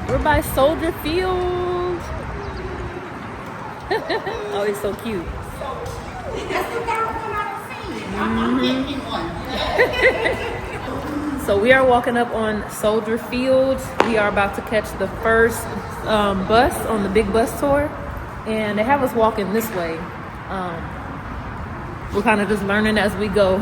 We're by Soldier Field. Oh, he's so cute. So we are walking up on Soldier Field. We are about to catch the first bus on the big bus tour, and they have us walking this way. We're kind of just learning as we go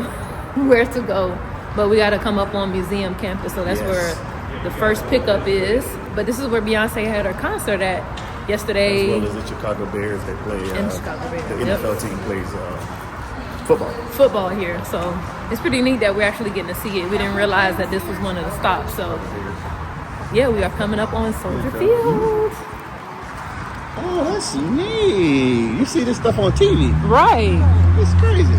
where to go, but we got to come up on Museum Campus, so that's where the first pickup is. But this is where Beyonce had her concert at yesterday. As well as the Chicago Bears, they play. And Chicago Bears. The NFL team plays football here, so it's pretty neat that we're actually getting to see it. We didn't realize that this was one of the stops, so yeah, we are coming up on Soldier Field. Oh, that's neat. You see this stuff on TV. Right. It's crazy.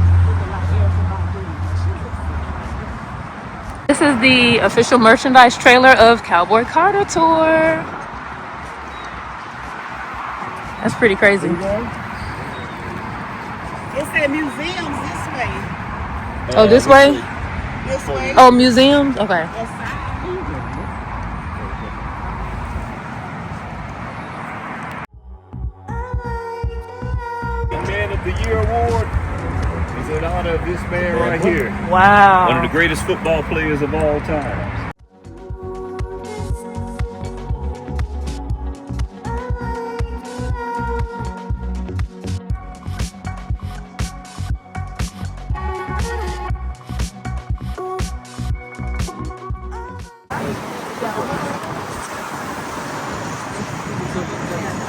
This is the official merchandise trailer of Cowboy Carter Tour. That's pretty crazy. It's at museums this way. Oh, this way? This way. Oh, museums? Okay. Yes, sir. Man of the Year award is in honor of this man right here. Wow. One of the greatest football players of all time.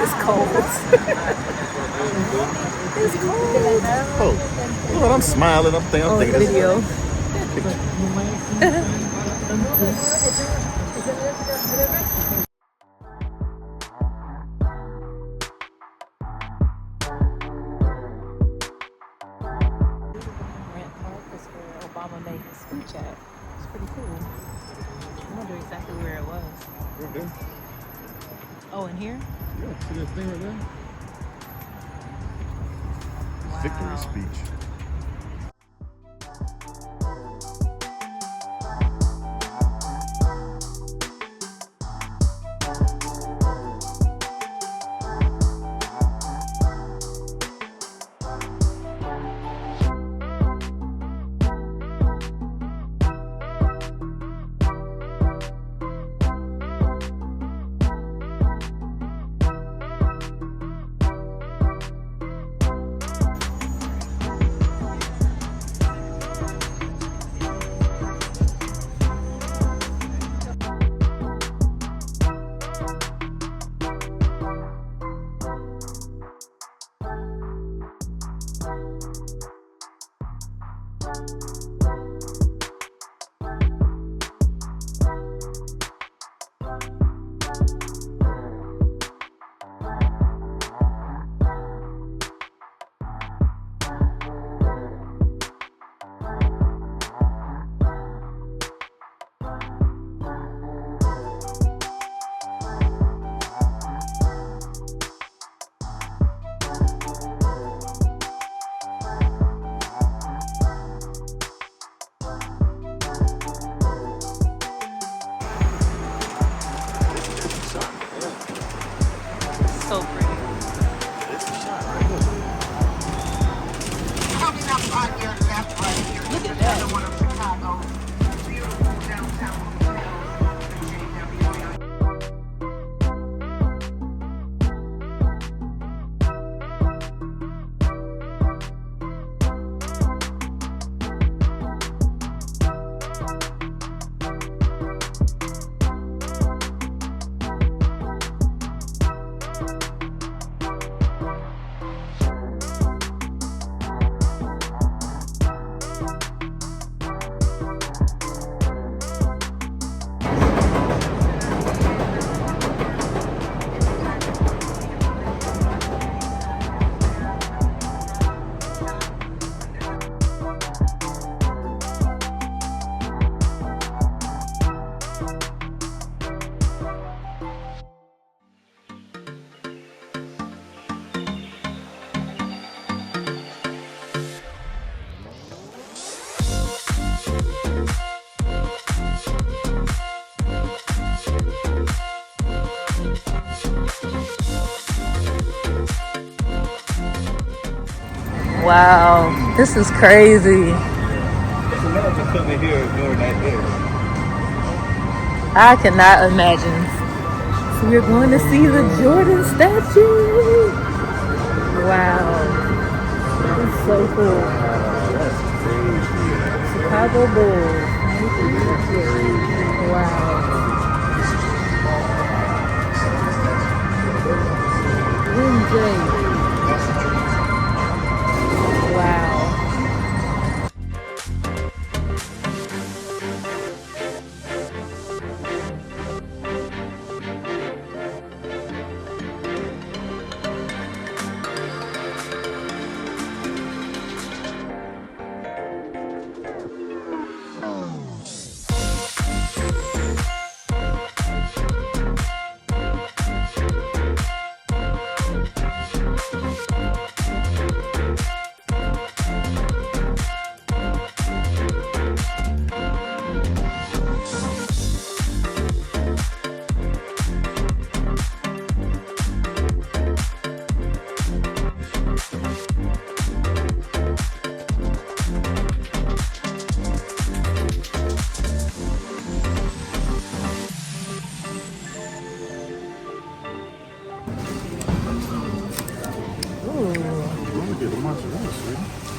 It's cold. It's cold. Oh, Lord, I'm smiling. I'm thinking. Oh, video. Grant Park is where Obama made his speech at. It's pretty cool. I wonder exactly where it was. Right there. Oh, in here? Yeah, see that thing right there? Victory speech. Wow, this is crazy. Just imagine coming here during that day. I cannot imagine. So we're going to see the Jordan statue. Wow. It's so cool. That's crazy. Chicago Bulls. Wow. MJ. Wow.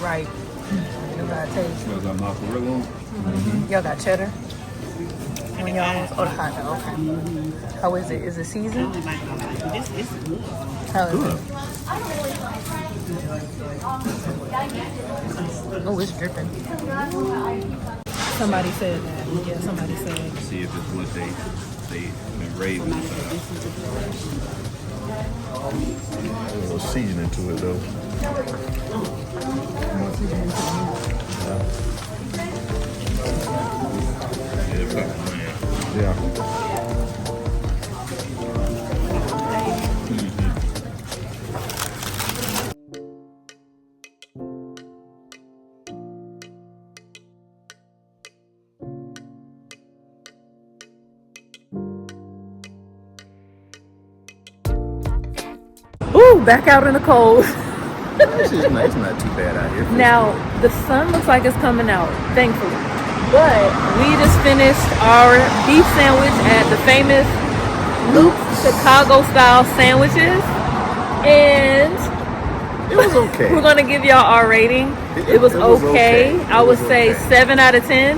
Right. You got taste. Y'all got mozzarella on? Y'all got cheddar? When y'all was, oh, the hot dog, okay. How is it? Is it seasoned? This is good. How is it? Oh, it's dripping. Somebody said that. Yeah, somebody said. See if it's what they been raised inside. A little seasoning to it though. Yeah, it's like man. Yeah. Ooh, back out in the cold. It's not too bad out here. Now, the sun looks like it's coming out, thankfully. But we just finished our beef sandwich at the famous Luke's Chicago style sandwiches. And It was okay. we're going to give y'all our rating. It was okay. I would say 7 out of 10.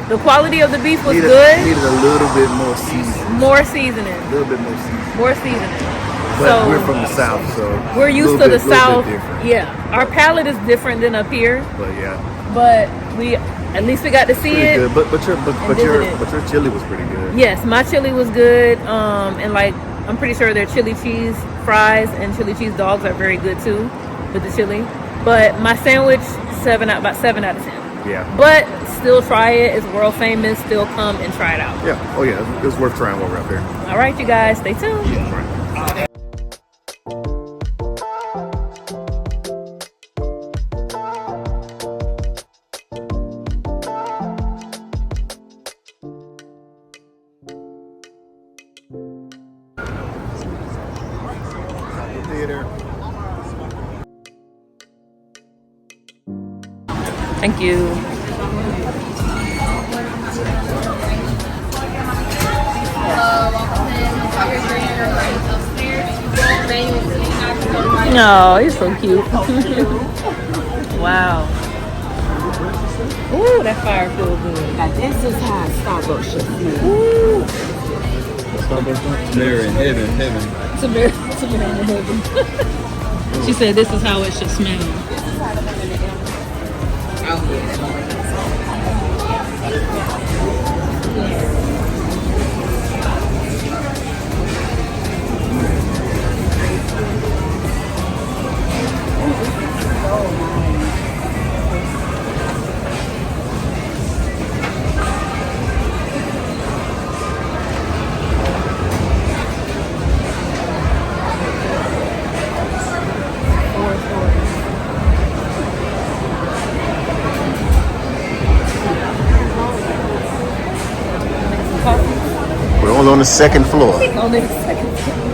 The quality of the beef was good. Needed a little bit more seasoning. More seasoning. A little bit more seasoning. More seasoning. But So we're from the South, so we're used little to the bit- little South. bit different. Yeah. Our palate is different than up here. But yeah, But we at least we got to see pretty it. good. But your visit it. but your chili was pretty good. Yes, my chili was good. And like I'm pretty sure their chili cheese fries and chili cheese dogs are very good too with the chili. But my sandwich about 7 out of 10. Yeah. But still try it. It's world famous. Still come and try it out. Yeah. Oh yeah, it's worth trying while we're up there. All right, you guys, stay tuned. Theater. Thank you. Oh, you're so cute. Wow. Ooh, that fire feels good. Now this is how Starbucks should feel. Ooh, They're in heaven. it's a very in heaven. She said this is how it should smell. We're only on the second floor. Only the second.